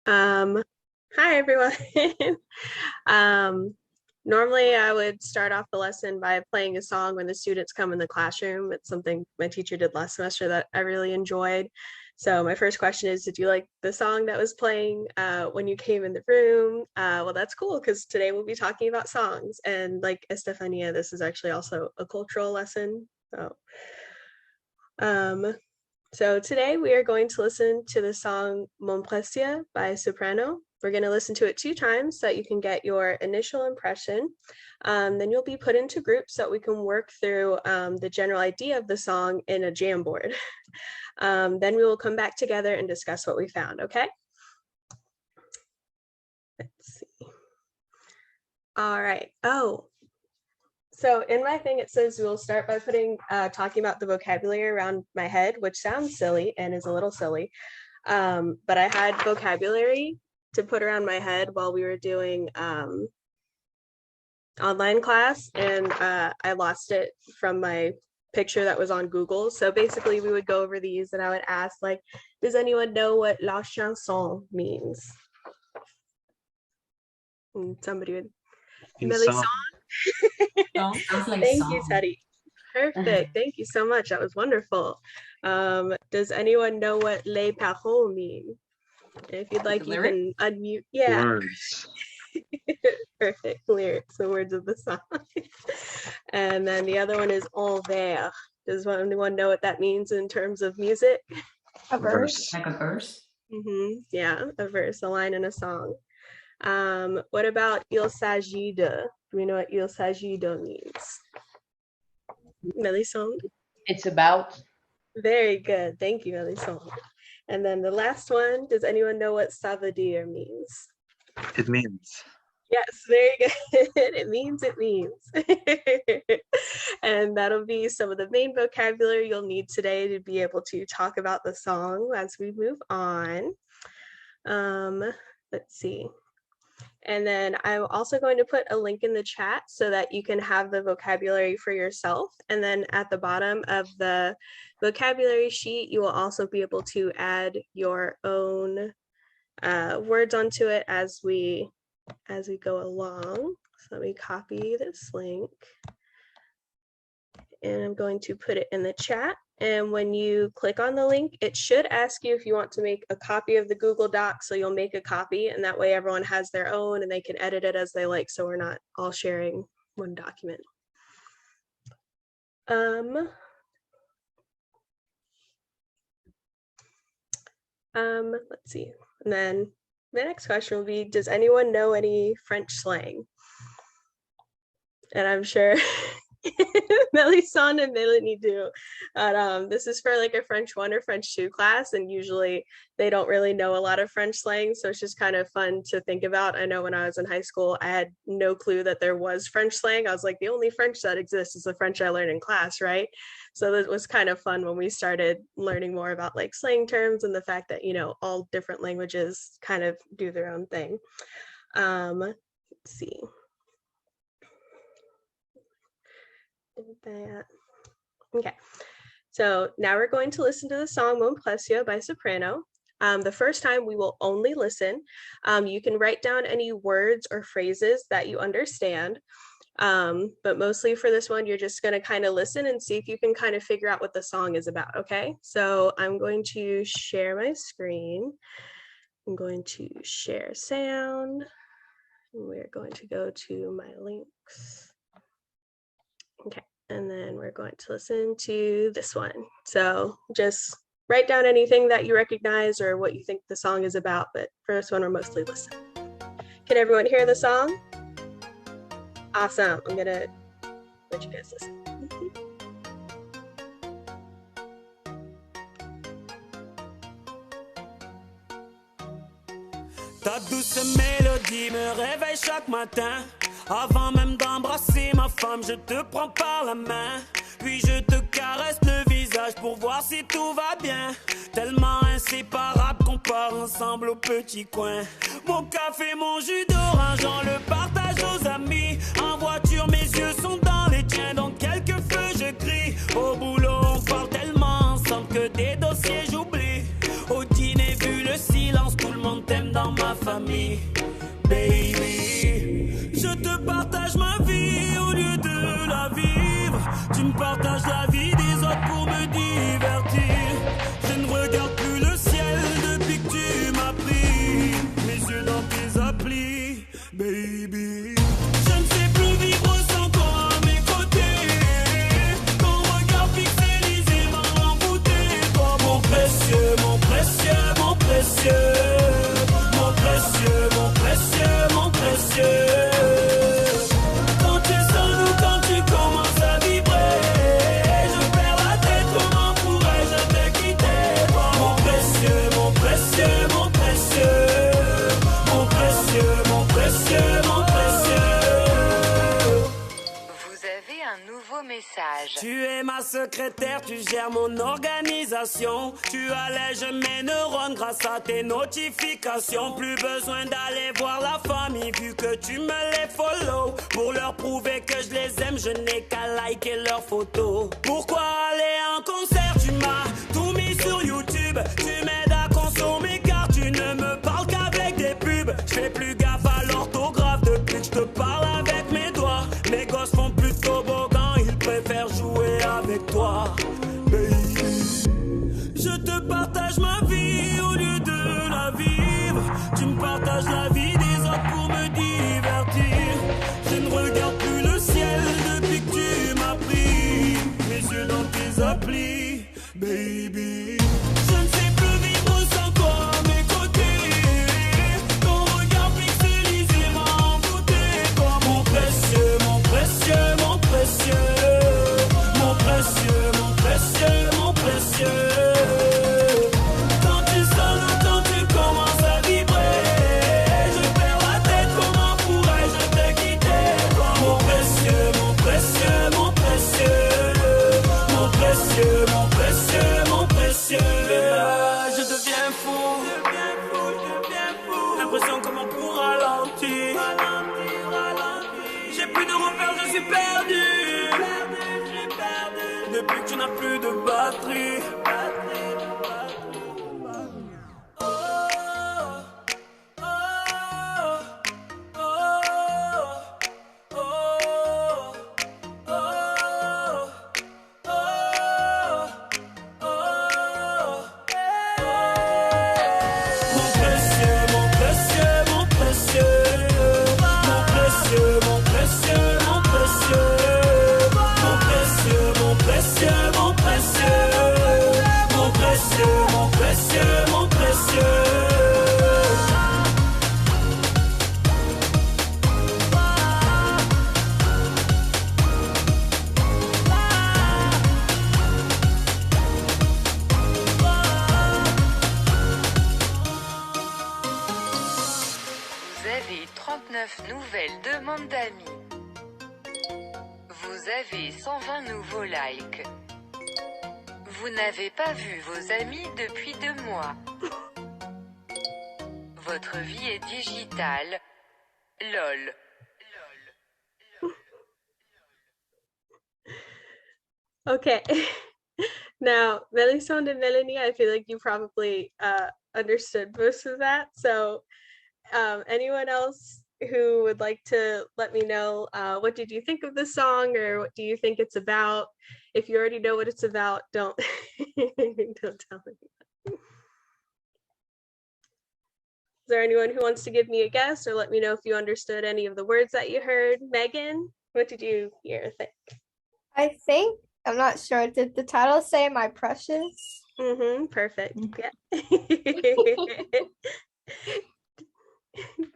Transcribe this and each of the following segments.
Um, Hi everyone. Um, Normally I would start off the lesson by playing a song when the students come in the classroom. It's something my teacher did last semester that I really enjoyed. So my first question is, did you like the song that was playing when you came in the room? Well, that's cool because today we'll be talking about songs. And like Estefania, this is actually also a cultural lesson. Um, so today we are going to listen to the song Mon Précieux by Soprano. We're going to listen to it 2 times so that you can get your initial impression. Then you'll be put into groups so that we can work through the general idea of the song in a Jamboard. Then we will come back together and discuss what we found, okay? Let's see. All right. So in my thing, it says we'll start by talking about the vocabulary around my head, which sounds silly and is a little silly. But I had vocabulary to put around my head while we were doing online class, and I lost it from my picture that was on Google. So basically we would go over these and I would ask, like, does anyone know what la chanson means? And somebody would, Melisande? Sounds like Thank song. you, Teddy. Perfect. Thank you so much. That was wonderful. Does anyone know what les paroles mean? If you'd like, you can unmute. Yeah. Words. Perfect. Lyrics, the words of the song. And then the other one is envers. Does anyone know what that means in terms of music? A verse. Like a verse? Yeah, a verse, a line in a song. What about il s'agit de? Do we know what il s'agit de means? Melisande? It's about. Very good. Thank you, Melisande. And then the last one, does anyone know what ça veut dire means? It means. Yes, very good. It means. And that'll be some of the main vocabulary you'll need today to be able to talk about the song as we move on. Let's see. And then I'm also going to put a link in the chat so that you can have the vocabulary for yourself. And then at the bottom of the vocabulary sheet, you will also be able to add your own words onto it as we go along. So let me copy this link. And I'm going to put it in the chat. And when you click on the link, it should ask you if you want to make a copy of the Google Doc. So you'll make a copy, and that way everyone has their own and they can edit it as they like. So we're not all sharing one document. Let's see. And then the next question will be, does anyone know any French slang? And I'm sure Melisande and Melanie do. But this is for like a French 1 or French 2 class, and usually they don't really know a lot of French slang, so it's just kind of fun to think about. I know when I was in high school, I had no clue that there was French slang. I was like, the only French that exists is the French I learned in class, right? So it was kind of fun when we started learning more about like slang terms and the fact that, you know, all different languages kind of do their own thing. Let's see. Okay, so now we're going to listen to the song Mon Précieux by Soprano. The first time we will only listen. You can write down any words or phrases that you understand, but mostly for this one, you're just going to kind of listen and see if you can kind of figure out what the song is about, okay? So I'm going to share my screen. I'm going to share sound. We're going to go to my links. Okay, and then we're going to listen to this one. So just write down anything that you recognize or what you think the song is about, but for this one, we're mostly listening. Can everyone hear the song? Awesome. I'm gonna let you guys listen. Ta douce mélodie me réveille chaque matin. Avant même d'embrasser ma femme, je te prends par la main. Puis je te caresse le visage pour voir si tout va bien. Tellement inséparable qu'on part ensemble au petit coin. Mon café, mon jus d'orange, on le partage aux amis. En voiture, mes yeux sont dans les tiens, donc quelques feux je crie. Au boulot, on parle tellement ensemble que des dossiers j'oublie. Au dîner, vu le silence, tout le monde t'aime dans ma famille. Baby, je te partage ma vie au lieu de la vivre. Tu me partages la vie des autres pour me divertir. Je ne regarde plus le ciel depuis que tu m'as pris mes yeux dans tes applis, baby. Je ne sais plus vivre sans toi à mes côtés. Ton regard pixelisé m'a envoûté. Toi, mon précieux, mon précieux, mon précieux. Mon précieux, mon précieux, mon précieux. Quand tu sonnes ou quand tu commences à vibrer, je perds la tête, comment pourrais-je te quitter? Toi, mon précieux, mon précieux, mon précieux. Mon précieux, mon précieux, mon précieux. Vous avez un nouveau message. Tu es ma secrétaire, tu gères mon organisation. Tu allèges mes neurones grâce à tes notifications. Plus besoin d'aller voir la famille vu que tu me les follow. Pour leur prouver que je les aime, je n'ai qu'à liker leurs photos. Pourquoi aller en concert? Tu m'as tout mis sur YouTube. Tu m'aides à consommer car tu ne me parles qu'avec des pubs. Je fais plus gaffe à l'orthographe depuis que je te parle avec mes doigts. Mes gosses font plus de toboggan, ils préfèrent jouer avec toi, baby. Je te partage ma vie au lieu de la vivre. Tu me partages la vie des autres pour me divertir. Je ne regarde plus le ciel depuis que tu m'as pris mes yeux dans tes applis, baby. Je ne sais plus vivre sans toi à mes côtés. Ton regard pixelisé m'a envoûté. Toi, mon précieux, mon précieux, mon précieux. Mon précieux, mon précieux, mon précieux. Quand tu sonnes ou quand tu commences à vibrer, je perds la tête, comment pourrais-je te quitter? Toi, mon précieux, mon précieux, mon précieux. Mon précieux, mon précieux, mon précieux. Je deviens fou, l'impression comme un coup ralenti. J'ai plus de repères, je suis perdu. Depuis que tu n'as plus de batterie. Oh, oh, oh, oh, oh, mon précieux, mon précieux, mon précieux. Mon précieux, mon précieux, mon précieux. Mon précieux, mon précieux, mon précieux. Mon précieux, mon précieux, mon précieux. Vous avez 39 nouvelles demandes d'amis. Vous avez 120 nouveaux likes. Vous n'avez pas vu vos amis depuis 2 mois. Votre vie est digitale. LOL. Okay. Now, Melisande and Melanie, I feel like you probably understood most of that. So anyone else who would like to let me know what did you think of the song, or what do you think it's about? If you already know what it's about, don't don't tell me. Is there anyone who wants to give me a guess or let me know if you understood any of the words that you heard? Megan, what did you hear or think? I think, I'm not sure, did the title say My Precious? Perfect. Yeah.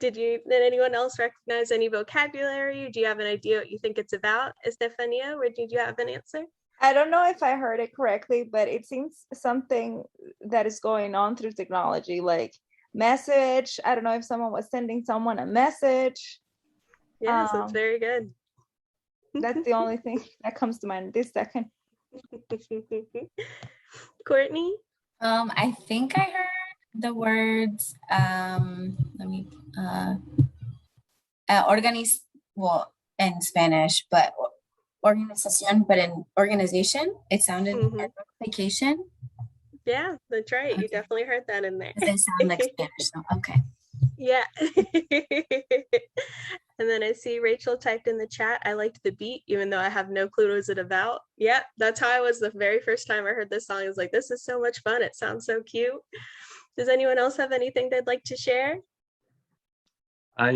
Did anyone else recognize any vocabulary? Do you have an idea what you think it's about? Estefania, or did you have an answer? I don't know if I heard it correctly, but it seems something that is going on through technology, like message. I don't know if someone was sending someone a message. Yes, that's very good. That's the only thing that comes to mind this second. Courtney? I think I heard the words well, in Spanish, but organización, but in organization, it sounded like organization. Yeah, that's right. You definitely heard that in there. It sound like Spanish, so okay. Yeah. And then I see Rachel typed in the chat, I liked the beat, even though I have no clue what it about. Yep, that's how I was the very first time I heard this song. I was like, this is so much fun. It sounds so cute. Does anyone else have anything they'd like to share? I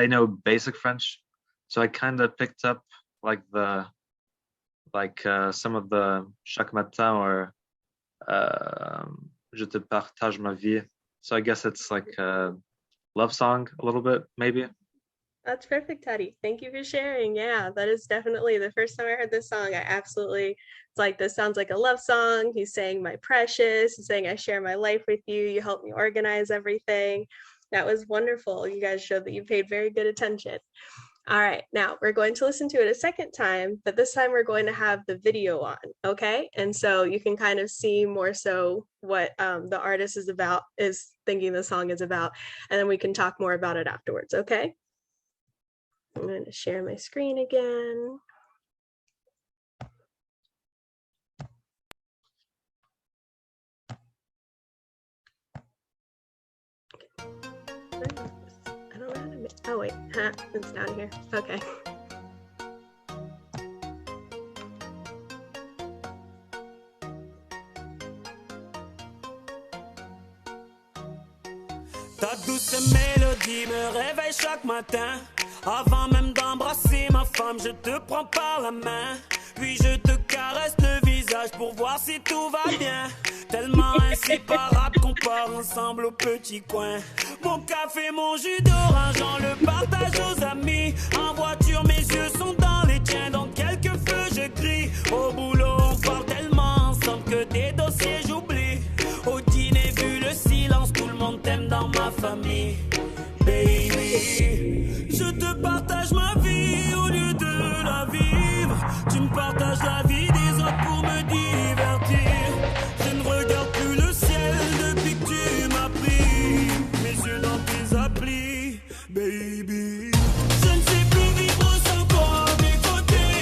know basic French, so I kind of picked up like some of the chaque matin or je te partage ma vie. So I guess it's like a love song a little bit, maybe. That's perfect, Teddy. Thank you for sharing. Yeah, that is definitely the first time I heard this song. It's like, this sounds like a love song. He's saying my precious. He's saying I share my life with you. You help me organize everything. That was wonderful. You guys showed that you paid very good attention. All right, now we're going to listen to it a second time, but this time we're going to have the video on, okay? And so you can kind of see more so what the artist is thinking the song is about, and then we can talk more about it afterwards, okay? I'm going to share my screen again. I don't know how to make, oh wait, it's down here, okay. Ta douce mélodie me réveille chaque matin. Avant même d'embrasser ma femme, je te prends par la main. Puis je te caresse le visage pour voir si tout va bien. Tellement inséparable qu'on part ensemble au petit coin. Mon café, mon jus d'orange, on le partage aux amis. En voiture, mes yeux sont dans les tiens. Dans quelques feux, je crie. Au boulot, on parle tellement ensemble que tes dossiers, j'oublie. Au dîner, vu le silence, tout le monde t'aime dans ma famille. Baby, je te partage ma vie au lieu de la vivre. Tu me partages la vie des autres pour me divertir. Je ne regarde plus le ciel depuis que tu m'as pris. Mes yeux dans tes applis, baby. Je ne sais plus vivre sans toi à mes côtés.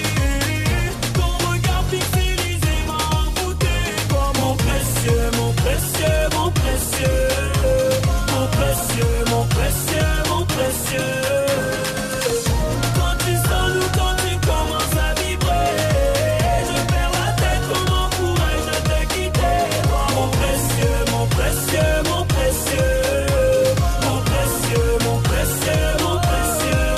Ton regard pixelisé m'a envoûté. Toi mon précieux, mon précieux, mon précieux. Mon précieux, mon précieux, mon précieux. Quand tu sens nous, quand tu commences à vibrer, je perds la tête, comment pourrais-je te quitter? Toi mon précieux, mon précieux, mon précieux. Mon précieux, mon précieux, mon précieux.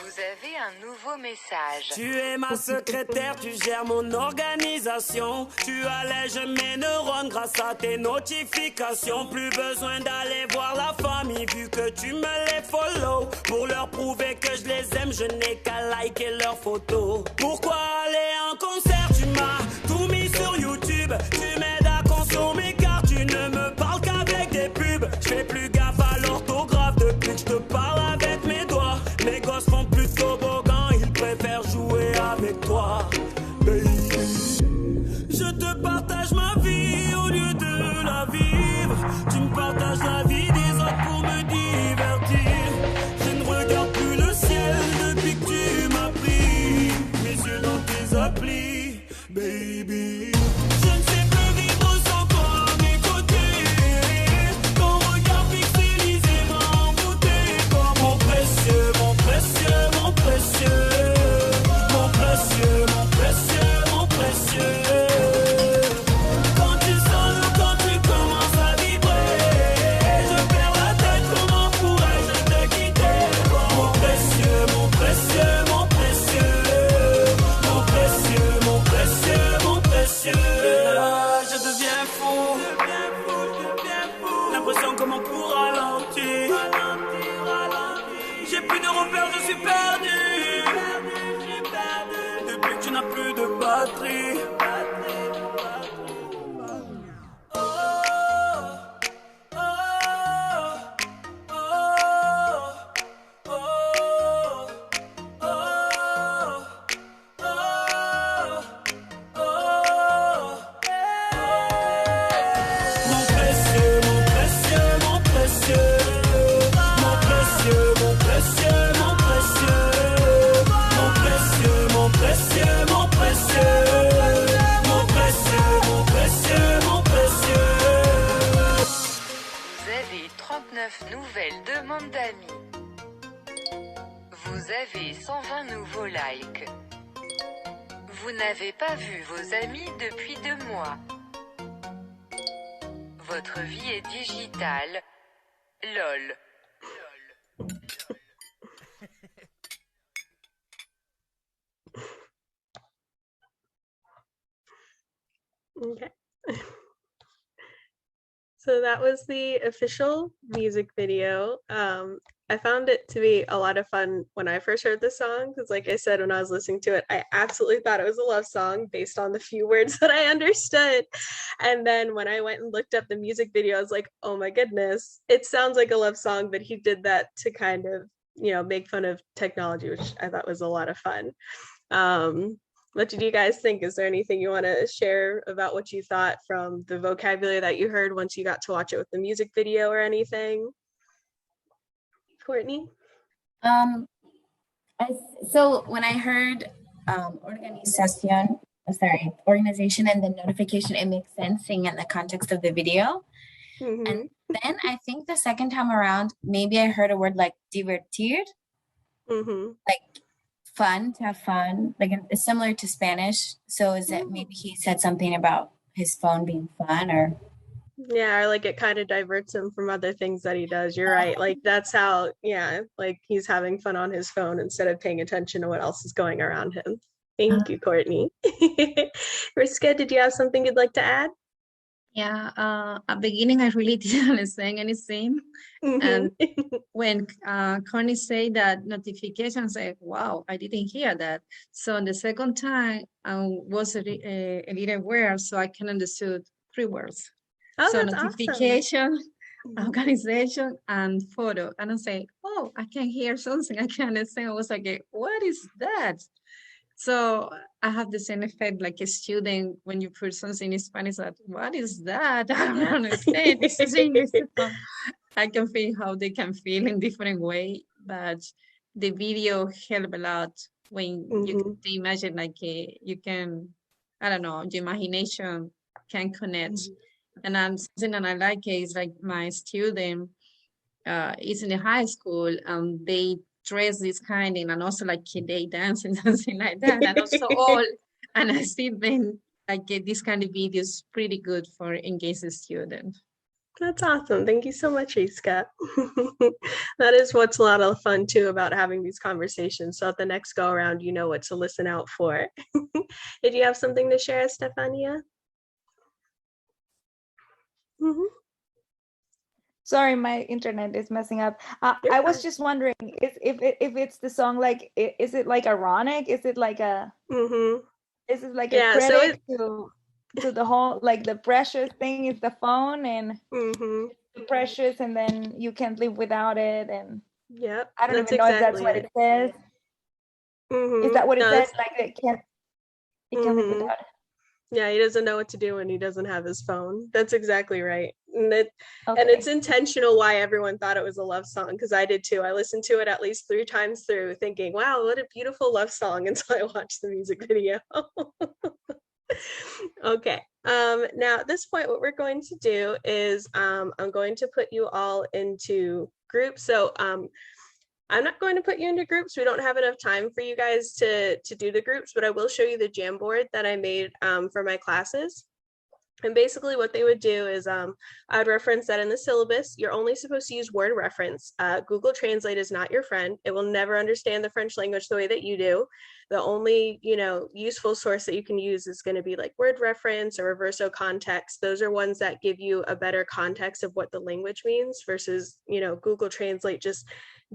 Vous avez un nouveau message. Tu es ma secrétaire, tu gères mon organisation. Tu allèges mes neurones grâce à tes notifications. Plus besoin d'aller voir la famille vu que tu me les follow. Pour leur prouver que je les aime, je n'ai qu'à liker leurs photos. Pourquoi aller en concert? Tu m'as tout mis sur YouTube. Tu m'aides à consommer car tu ne me parles qu'avec des pubs. Je fais plus gaffe à l'orthographe depuis que je te parle avec mes doigts. Mes gosses font plus de toboggan, ils préfèrent jouer avec toi. Baby, je te partage ma vie au lieu de la vivre. Tu me partages la vie des autres pour me divertir. Je ne regarde plus le ciel depuis que tu m'as pris. Mes yeux dans tes applis, baby. 39 nouvelles demandes d'amis. Vous avez 120 nouveaux likes. Vous n'avez pas vu vos amis depuis 2 mois. Votre vie est digitale. LOL. Okay. So that was the official music video. I found it to be a lot of fun when I first heard the song, because like I said, when I was listening to it, I absolutely thought it was a love song based on the few words that I understood. And then when I went and looked up the music video, I was like, oh my goodness, it sounds like a love song, but he did that to kind of, make fun of technology, which I thought was a lot of fun. What did you guys think? Is there anything you want to share about what you thought from the vocabulary that you heard once you got to watch it with the music video or anything? Courtney? So when I heard organization and the notification, it makes sense seeing in the context of the video. Mm-hmm. And then I think the second time around, maybe I heard a word like divertir, like fun, to have fun, like it's similar to Spanish. So is it maybe he said something about his phone being fun, or yeah, or like it kind of diverts him from other things that he does. You're right. Like that's how, like he's having fun on his phone instead of paying attention to what else is going around him. Thank you, Courtney. Riska, did you have something you'd like to add? Yeah, at the beginning, I really didn't understand anything. And when Connie said that notification, I said, wow, I didn't hear that. So the second time, I was a little aware, so I can understood 3 words. Oh, so that's notification, awesome. organization, and photo. And I say, oh, I can hear something. I can understand. I was like, what is that? So I have the same effect like a student when you put something in Spanish, that what is that? I don't understand. This is English. I can feel how they can feel in different way, but the video help a lot when you can imagine like you can, I don't know, your imagination can connect. And something that I like is like my student is in the high school and they dress this kind and also like they dance and something like that, and also all, and I see them like this kind of videos pretty good for engage the student. That's awesome. Thank you so much, Riska. That is what's a lot of fun too about having these conversations. So at the next go around, you know what to listen out for. Did you have something to share, Stefania? Sorry, my internet is messing up. I was just wondering if it's the song, like, is it like ironic? Is it like a is it like a critic to the whole, like the precious thing is the phone and precious, and then you can't live without it, and I don't even know if that's what it says. Is that what it says? Like it can't live without it. Yeah, he doesn't know what to do when he doesn't have his phone. That's exactly right. And it's intentional why everyone thought it was a love song, because I did too. I listened to it at least 3 times through thinking, wow, what a beautiful love song, until I watched the music video. Okay. Now at this point, what we're going to do is I'm going to put you all into groups. So I'm not going to put you into groups. We don't have enough time for you guys to do the groups, but I will show you the Jamboard that I made for my classes. And basically what they would do is I would reference that in the syllabus. You're only supposed to use word reference. Google Translate is not your friend. It will never understand the French language the way that you do. The only, useful source that you can use is going to be like word reference or reverso context. Those are ones that give you a better context of what the language means versus, Google Translate just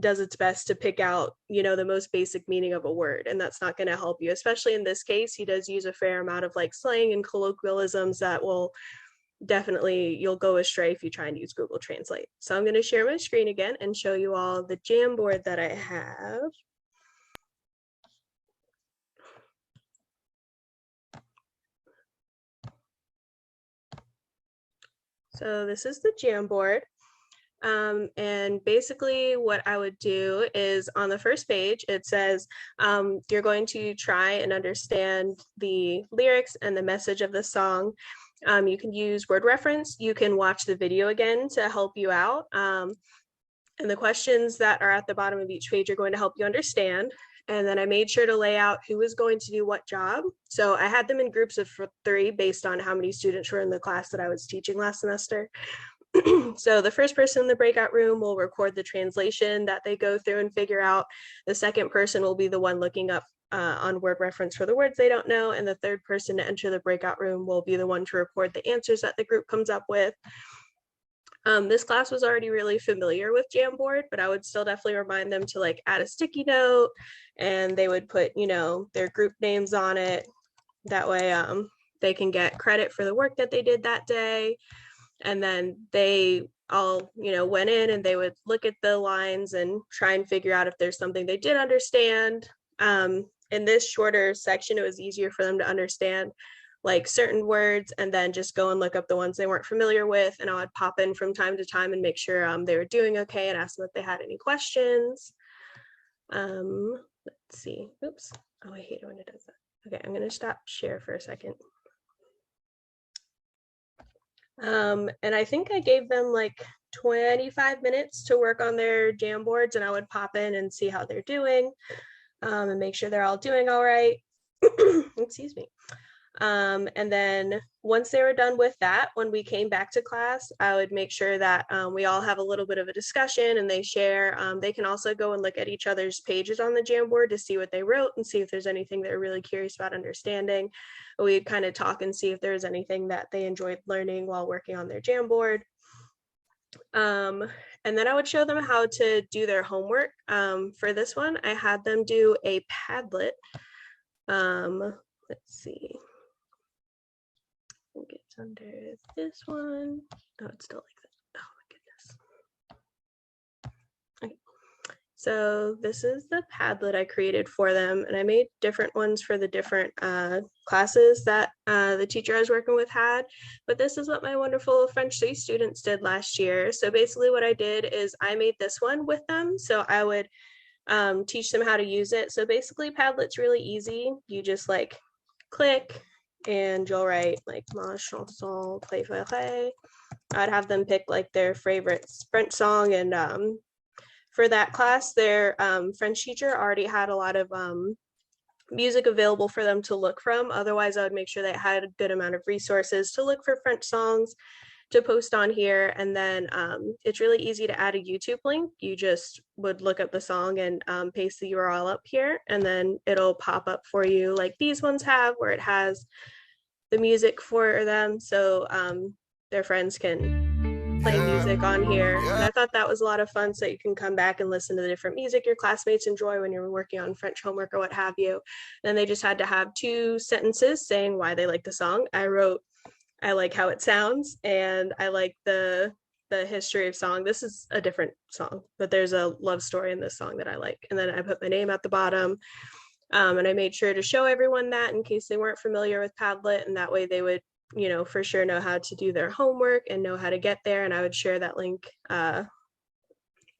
does its best to pick out, the most basic meaning of a word. And that's not going to help you, especially in this case. He does use a fair amount of like slang and colloquialisms that will definitely, you'll go astray if you try and use Google Translate. So I'm going to share my screen again and show you all the Jamboard that I have. So this is the Jamboard. And basically what I would do is on the first page, it says you're going to try and understand the lyrics and the message of the song. You can use word reference. You can watch the video again to help you out. And the questions that are at the bottom of each page are going to help you understand. And then I made sure to lay out who was going to do what job. So I had them in groups of 3 based on how many students were in the class that I was teaching last semester. So the first person in the breakout room will record the translation that they go through and figure out. The second person will be the one looking up on word reference for the words they don't know. And the third person to enter the breakout room will be the one to record the answers that the group comes up with. This class was already really familiar with Jamboard, but I would still definitely remind them to like add a sticky note, and they would put, you know, their group names on it. That way they can get credit for the work that they did that day. And then they all, you know, went in and they would look at the lines and try and figure out if there's something they did understand. In this shorter section, it was easier for them to understand like certain words, and then just go and look up the ones they weren't familiar with. And I would pop in from time to time and make sure they were doing okay and ask them if they had any questions. Let's see. Oops. Oh, I hate it when it does that. Okay, I'm going to stop share for a second. And I think I gave them like 25 minutes to work on their Jamboards, and I would pop in and see how they're doing and make sure they're all doing all right. Excuse me. And then once they were done with that, when we came back to class, I would make sure that we all have a little bit of a discussion and they share. They can also go and look at each other's pages on the Jamboard to see what they wrote and see if there's anything they're really curious about understanding. We'd kind of talk and see if there's anything that they enjoyed learning while working on their Jamboard. And then I would show them how to do their homework. For this one, I had them do a Padlet. Let's see. I think it's under this one. Oh, it's still like that. Oh my goodness. Okay. So this is the Padlet I created for them, and I made different ones for the different classes that the teacher I was working with had. But this is what my wonderful French 3 students did last year. So basically what I did is I made this one with them. So I would teach them how to use it. So basically Padlet's really easy. You just like click and you'll write like ma chanson préférée. I'd have them pick like their favorite French song, and for that class, their French teacher already had a lot of music available for them to look from. Otherwise, I would make sure they had a good amount of resources to look for French songs to post on here. And then it's really easy to add a YouTube link. You just would look up the song and paste the URL up here, and then it'll pop up for you like these ones have, where it has the music for them, so their friends can play music on here. And I thought that was a lot of fun, so you can come back and listen to the different music your classmates enjoy when you're working on French homework or what have you. Then they just had to have 2 sentences saying why they like the song. I wrote, I like how it sounds, and I like the history of song. This is a different song, but there's a love story in this song that I like. And then I put my name at the bottom. And I made sure to show everyone that in case they weren't familiar with Padlet, and that way they would, you know, for sure know how to do their homework and know how to get there. And I would share that link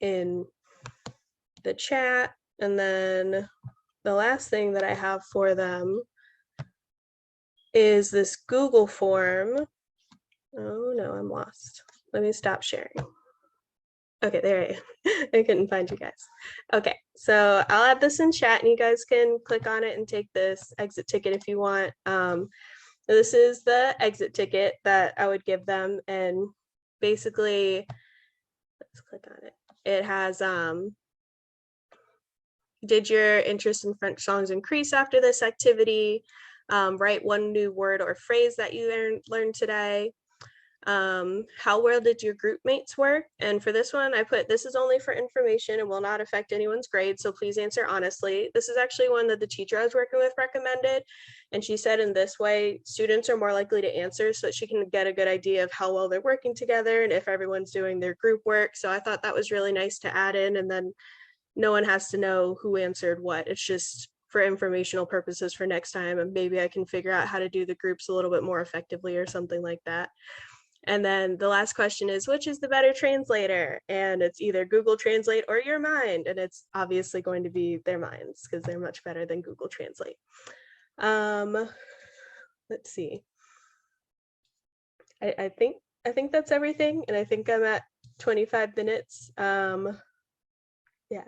in the chat. And then the last thing that I have for them is this Google form. Oh no, I'm lost. Let me stop sharing. Okay, there I am. I couldn't find you guys. Okay, so I'll add this in chat and you guys can click on it and take this exit ticket if you want. This is the exit ticket that I would give them, and basically, let's click on it. It has, did your interest in French songs increase after this activity? Write 1 new word or phrase that you learned today. How well did your group mates work? And for this one, I put, this is only for information and will not affect anyone's grade, so please answer honestly. This is actually one that the teacher I was working with recommended, and she said in this way students are more likely to answer, so that she can get a good idea of how well they're working together and if everyone's doing their group work. So I thought that was really nice to add in, and then no one has to know who answered what. It's just for informational purposes for next time, and maybe I can figure out how to do the groups a little bit more effectively or something like that. And then the last question is, which is the better translator? And it's either Google Translate or your mind. And it's obviously going to be their minds, because they're much better than Google Translate. Let's see. I think that's everything, and I think I'm at 25 minutes. Yeah,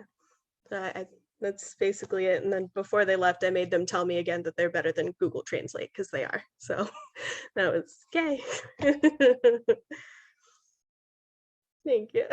that's basically it. And then before they left, I made them tell me again that they're better than Google Translate, because they are. So that was yay. Thank you.